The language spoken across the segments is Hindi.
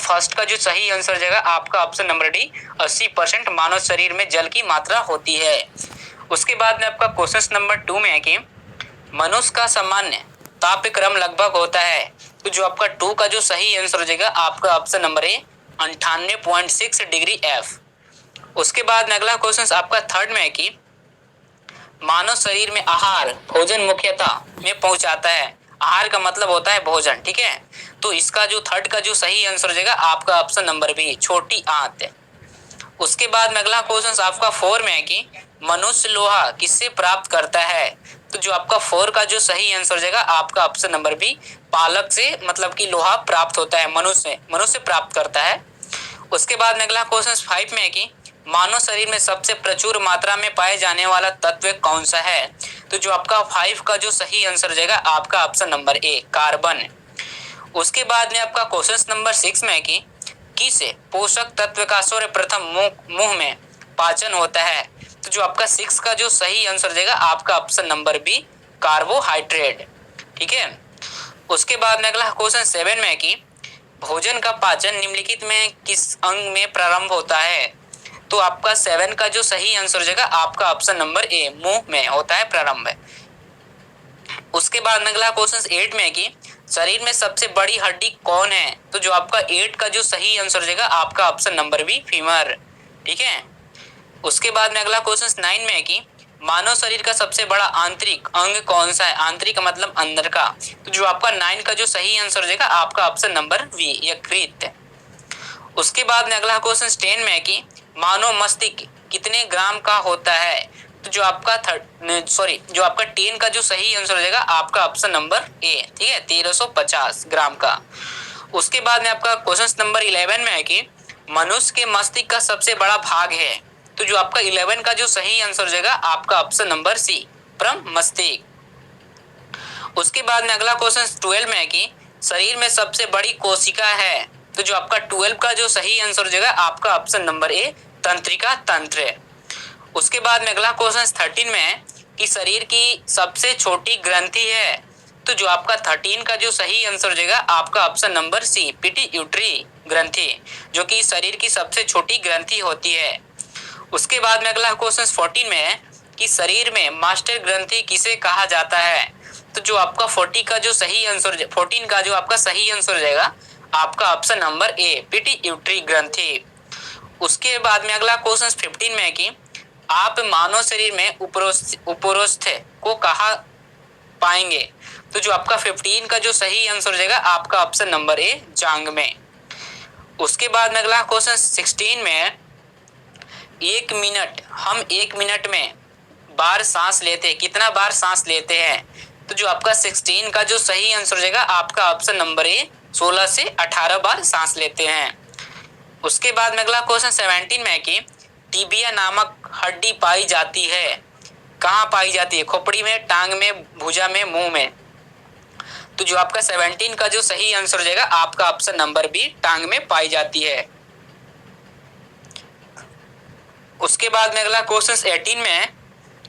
फर्स्ट का जो सही आंसर हो जाएगा आपका ऑप्शन नंबर डी 80% मानव शरीर में जल की मात्रा होती है। उसके बाद में आपका क्वेश्चन नंबर 2 में है कि मनुष्य का सामान्य तापक्रम लगभग होता है। तो जो आपका 2 का जो सही आंसर हो जाएगा आपका option number A 98.6 degree F. उसके बाद में अगला क्वेश्चन आपका थर्ड में है कि मानव शरीर में आहार भोजन मुख्यतः में पहुंचाता है। आहार का मतलब होता है भोजन, ठीक है। तो इसका जो थर्ड का जो सही आंसर हो जाएगा आपका ऑप्शन नंबर बी छोटी आंत। उसके बाद में अगला क्वेश्चन आपका 4 में है कि मनुष्य लोहा किससे प्राप्त करता है। तो जो आपका 4 का जो सही आंसर हो जाएगा आपका ऑप्शन नंबर बी पालक से, मतलब कि लोहा प्राप्त होता है, मनुष्य प्राप्त करता है। उसके बाद में अगला क्वेश्चन 5 में है कि मानव शरीर में सबसे प्रचुर मात्रा में पाए जाने वाला तत्व कौन सा है। तो जो आपका 5 का जो सही आंसर हो जाएगा आपका ऑप्शन नंबर ए कार्बन। उसके बाद में आपका क्वेश्चन नंबर 6 में है कि किस पोषक तत्व का सर्वप्रथम मुंह में पाचन होता है। तो जो आपका 6 का जो सही आंसर हो जाएगा आपका ऑप्शन नंबर बी कार्बोहाइड्रेट, ठीक है। उसके बाद में अगला क्वेश्चन 7 में है कि भोजन का पाचन निम्नलिखित में किस अंग में प्रारंभ होता है। तो आपका 7 का जो सही आंसर हो जाएगा आपका ऑप्शन नंबर ए मुंह में होता है प्रारंभ। उसके बाद में अगला क्वेश्चन 8 में है कि शरीर में सबसे बड़ी हड्डी कौन है। तो जो आपका 8 का जो सही आंसर हो जाएगा आपका ऑप्शन नंबर बी फीमर, ठीक है। उसके बाद में अगला क्वेश्चन 9 में है कि मानव शरीर का सबसे बड़ा आंतरिक अंग कौन सा है। आंतरिक का मतलब अंदर का। तो जो आपका 9 का जो सही आंसर हो जाएगा आपका ऑप्शन नंबर बी यकृत। उसके बाद में अगला क्वेश्चन 10 में है कि मानव मस्तिष्क कितने ग्राम का होता है। तो जो आपका 10 का जो सही आंसर हो जाएगा आपका ऑप्शन नंबर ए, ठीक है, 1350 ग्राम का। उसके बाद में आपका क्वेश्चन नंबर 11 में है कि मनुष्य के मस्तिष्क का सबसे बड़ा भाग है। तो जो आपका 11 का जो सही आंसर हो जाएगा आपका ऑप्शन नंबर सी परम मस्तिष्क। उसके बाद में अगला क्वेश्चन 12 में है कि शरीर में सबसे बड़ी कोशिका है। तो जो आपका 12 का जो सही आंसर हो जाएगा आपका ऑप्शन नंबर ए तंत्रिका तंत्र। उसके बाद में अगला क्वेश्चन 13 में है कि शरीर की सबसे छोटी ग्रंथि है। तो जो आपका 13 का जो सही आंसर हो जाएगा आपका ऑप्शन नंबर सी पिट्यूटरी ग्रंथि, जो कि शरीर की सबसे छोटी ग्रंथि होती है। उसके बाद में अगला क्वेश्चन 14 में है कि शरीर में मास्टर ग्रंथि किसे कहा जाता है। तो जो आपका 14 का जो सही आंसर हो जाएगा आपका ऑप्शन नंबर ए पिट्यूटरी ग्रंथि। उसके बाद में अगला क्वेश्चन 15 में है कि आप मानव शरीर में उपरोस्थ को कहा पाएंगे। तो जो आपका 15 का जो सही आंसर हो जाएगा आपका ऑप्शन नंबर ए जांग में। उसके बाद में अगला क्वेश्चन 16 में है 1 मिनट में बार सांस लेते हैं, कितना बार सांस लेते हैं। तो जो आपका 16 का जो सही आंसर हो जाएगा आपका ऑप्शन नंबर ए 16 से 18 बार सांस लेते हैं। उसके बाद में अगला क्वेश्चन 17 में है कि टिबिया नामक हड्डी पाई जाती है, कहाँ पाई जाती है, खोपड़ी में, टांग में, भुजा में, मुंह में। तो जो आपका 17 का जो सही आंसर हो जाएगा आपका ऑप्शन नंबर बी टांग में पाई जाती है। उसके बाद में अगला क्वेश्चन 18 में है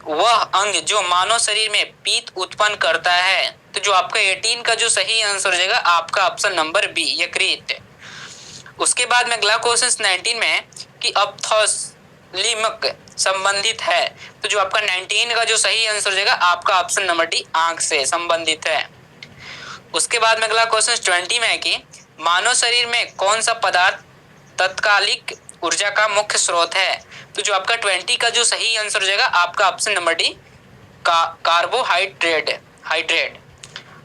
वह अंग जो मानव शरीर में पीत उत्पन्न करता है। तो जो आपका 18 का जो सही आंसर हो जाएगा आपका ऑप्शन नंबर बी यकृत। उसके बाद में अगला क्वेश्चन 19 में है कि ऑप्थाल्मिक संबंधित है। तो जो आपका 19 का जो सही आंसर हो जाएगा आपका ऑप्शन नंबर डी आंख से संबंधित है। उसके बाद में अगला क्वेश्चन 20 में है कि मानव शरीर में कौन सा पदार्थ तत्कालिक ऊर्जा का मुख्य स्रोत है। तो जो आपका 20 का जो सही आंसर हो जाएगा आपका ऑप्शन नंबर डी कार्बोहाइड्रेट।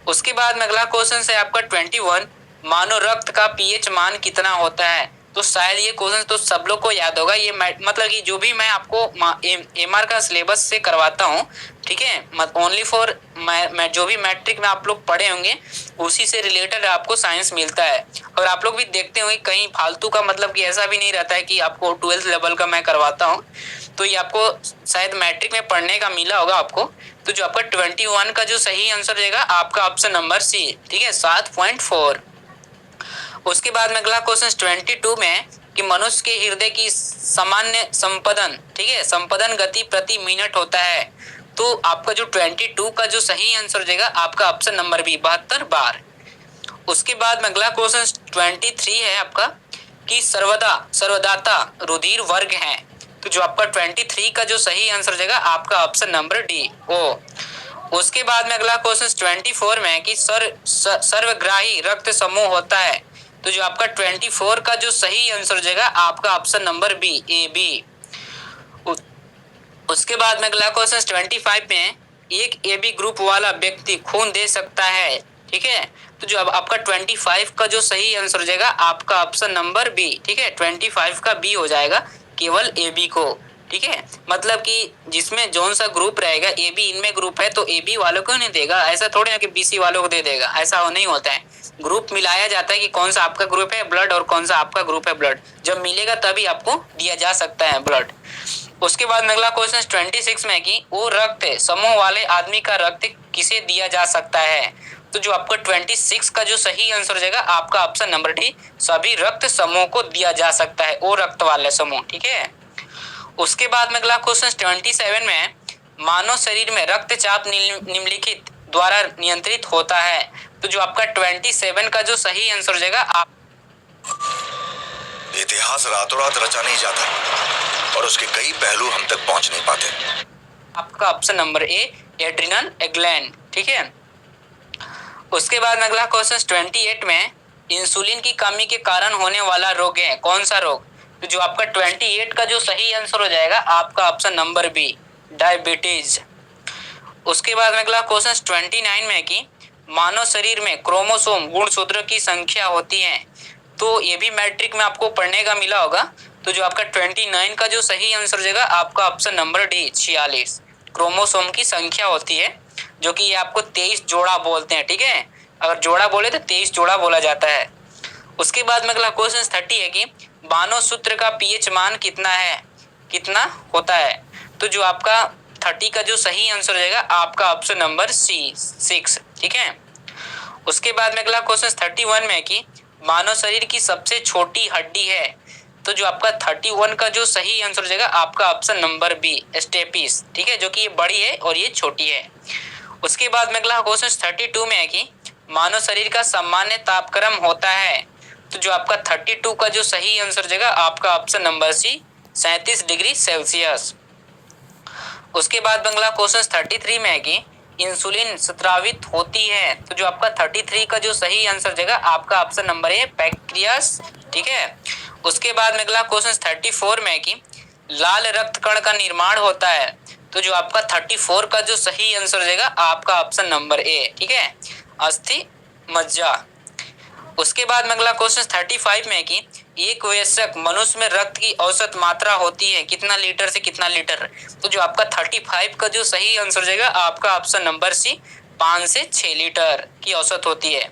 उसके बाद में अगला क्वेश्चन है आपका 21 मानव रक्त का पीएच मान कितना होता है। तो शायद ये क्वेश्चन तो सब लोग को याद होगा। ये मतलब कि जो भी मैं आपको एमआर का सिलेबस से करवाता हूँ, ठीक है, ओनली फॉर मैं जो भी मैट्रिक में आप लोग पढ़े होंगे उसी से रिलेटेड आपको साइंस मिलता है। और आप लोग भी देखते होंगे कहीं फालतू का, मतलब कि ऐसा भी नहीं रहता है कि आपको 12th लेवल का मैं करवाता हूँ। तो ये आपको शायद मैट्रिक में पढ़ने का मिला होगा आपको। तो जो आपका 21 का जो सही आंसर रहेगा आपका ऑप्शन नंबर सी, ठीक है, 7.4। उसके बाद में अगला क्वेश्चन 22 में कि मनुष्य के हृदय की सामान्य संपदन, ठीक है, संपदन गति प्रति मिनट होता है। तो आपका जो 22 का जो सही आंसर हो जाएगा आपका ऑप्शन नंबर बी 72 बार। उसके बाद में अगला क्वेश्चन 23 है आपका कि सर्वदाता रुधिर वर्ग है। तो जो आपका 23 का जो सही आंसर हो जाएगा आपका ऑप्शन नंबर डी ओ। उसके बाद में अगला क्वेश्चन 24 में है कि सर्वग्राही रक्त समूह होता है। तो जो आपका 24 का जो सही आंसर हो जाएगा आपका option number B A B. उसके बाद में अगला क्वेश्चन 25 में है, एक ए बी ग्रुप वाला व्यक्ति खून दे सकता है। ठीक है, तो जो अब आपका 25 का जो सही आंसर हो जाएगा आपका ऑप्शन नंबर बी। ठीक है, 25 का बी हो जाएगा, केवल ए बी को। ठीक है, मतलब कि जिसमें जौन सा ग्रुप रहेगा ए बी इनमें ग्रुप है तो ए बी वालों को नहीं देगा, ऐसा थोड़ी ना कि बी सी वालों को दे देगा, ऐसा नहीं होता है। ग्रुप मिलाया जाता है कि कौन सा आपका ग्रुप है ब्लड और कौन सा आपका ग्रुप है ब्लड, जब मिलेगा तभी आपको दिया जा सकता है ब्लड। उसके बाद अगला क्वेश्चन 26 में कि वो रक्त समूह वाले आदमी का रक्त किसे दिया जा सकता है। तो जो आपका 26 का जो सही आंसर हो जाएगा आपका ऑप्शन नंबर डी, सभी रक्त समूह को दिया जा सकता है, वो रक्त वाले समूह। ठीक है, उसके बाद में अगला क्वेश्चन 27 में है, मानव शरीर में रक्तचाप निम्नलिखित द्वारा नियंत्रित होता है। तो जो आपका 27 का जो सही आंसर हो जाएगा आप इतिहास रातों रात रचा नहीं जाता और उसके कई पहलू हम तक पहुंच नहीं पाते। आपका option number A adrenal gland. ठीक है, उसके बाद अगला क्वेश्चन 28 में इंसुलिन की कमी के कारण होने वाला रोग है, कौन सा रोग। तो जो आपका 28 का जो सही आंसर हो जाएगा आपका ऑप्शन नंबर बी डायबिटीज। उसके बाद अगला क्वेश्चन 29 में कि मानव शरीर में क्रोमोसोम गुणसूत्र की संख्या होती है। तो ये भी मैट्रिक में आपको पढ़ने का मिला होगा। तो जो आपका 29 का जो सही आंसर हो जाएगा आपका ऑप्शन नंबर डी 46 क्रोमोसोम की संख्या होती है, जो कि ये आपको 23 जोड़ा बोलते हैं। ठीक है, अगर जोड़ा बोले तो 23 जोड़ा बोला जाता है। उसके बाद में अगला क्वेश्चन 30 है कि मानव सूत्र का पीएच मान कितना है, कितना होता है। तो जो आपका 30 का जो सही आंसर हो जाएगा आपका ऑप्शन नंबर सी 6। ठीक है, उसके बाद में अगला क्वेश्चन 31 में है कि मानव शरीर की सबसे छोटी हड्डी है। तो जो आपका 31 का जो सही आंसर हो जाएगा आपका ऑप्शन नंबर बी स्टेपिस। ठीक है, जो कि ये बड़ी है और ये छोटी है। उसके बाद में अगला क्वेश्चन 32 में है कि मानव शरीर का सामान्य तापक्रम होता है। तो जो आपका 32 का जो सही आंसर हो जाएगा आपका option number C 37 degree Celsius. उसके बाद अगला क्वेश्चन 33 में है कि इंसुलिन स्रावित होती है। तो जो आपका 33 का जो सही आंसर हो जाएगा आपका ऑप्शन नंबर है पैंक्रियास। ठीक है, उसके बाद में अगला क्वेश्चन 34 में है कि लाल रक्त कण का निर्माण होता है। तो जो आपका 34 का जो सही आंसर हो जाएगा आपका ऑप्शन नंबर ए। ठीक है, अस्थि मज्जा। उसके बाद में अगला क्वेश्चन 35 में है कि एक वयस्क मनुष्य में रक्त की औसत मात्रा होती है, कितना लीटर से कितना लीटर। तो जो आपका 35 का जो सही आंसर हो जाएगा आपका ऑप्शन नंबर सी 5 से 6 लीटर की औसत होती है,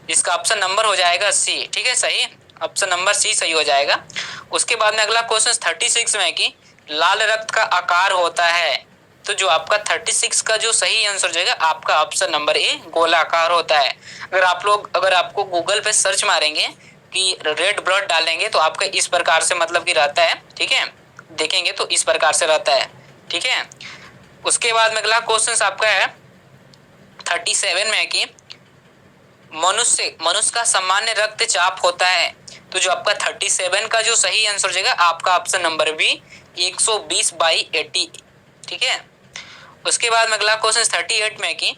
जिसका ऑप्शन नंबर हो जाएगा सी। ठीक है, सही ऑप्शन नंबर सी सही हो जाएगा। उसके बाद में अगला क्वेश्चन 36 में है कि लाल रक्त का आकार होता है। तो जो आपका 36 का जो सही आंसर हो जाएगा आपका ऑप्शन नंबर ए गोलाकार होता है। अगर आपको गूगल पे सर्च मारेंगे कि रेड ब्लड डालेंगे तो आपका इस प्रकार से मतलब कि रहता है। ठीक है, देखेंगे तो इस प्रकार से रहता है। ठीक है, उसके बाद में अगला क्वेश्चन आपका है 37 में है कि मनुष्य का सामान्य रक्तचाप होता है। तो जो आपका 37 का जो सही आंसर हो जाएगा आपका ऑप्शन नंबर बी 120/80। ठीक है, उसके बाद में अगला क्वेश्चन 38 में कि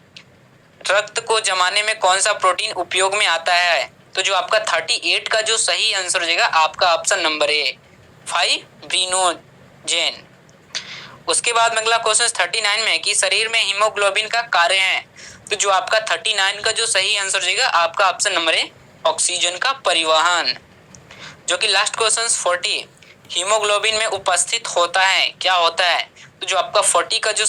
रक्त को जमाने में कौन सा प्रोटीन उपयोग में आता है। तो जो आपका 38 का जो सही आंसर हो जाएगा आपका ऑप्शन नंबर ए फाइब्रिनोजेन। उसके बाद में अगला क्वेश्चन 39 में कि शरीर में हीमोग्लोबिन का कार्य है। तो जो आपका 39 का जो सही आंसर हो जाएगा आपका ऑप्शन नंबर ए ऑक्सीजन का परिवहन। जो कि लास्ट क्वेश्चन 40 हीमोग्लोबिन में उपस्थित होता है, क्या होता है। तो जो आपका 40 का जो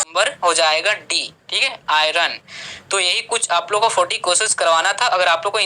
नंबर हो जाएगा डी। ठीक है, आयरन। तो यही कुछ आप लोगों को 40 क्वेश्चंस करवाना था। अगर आप लोग को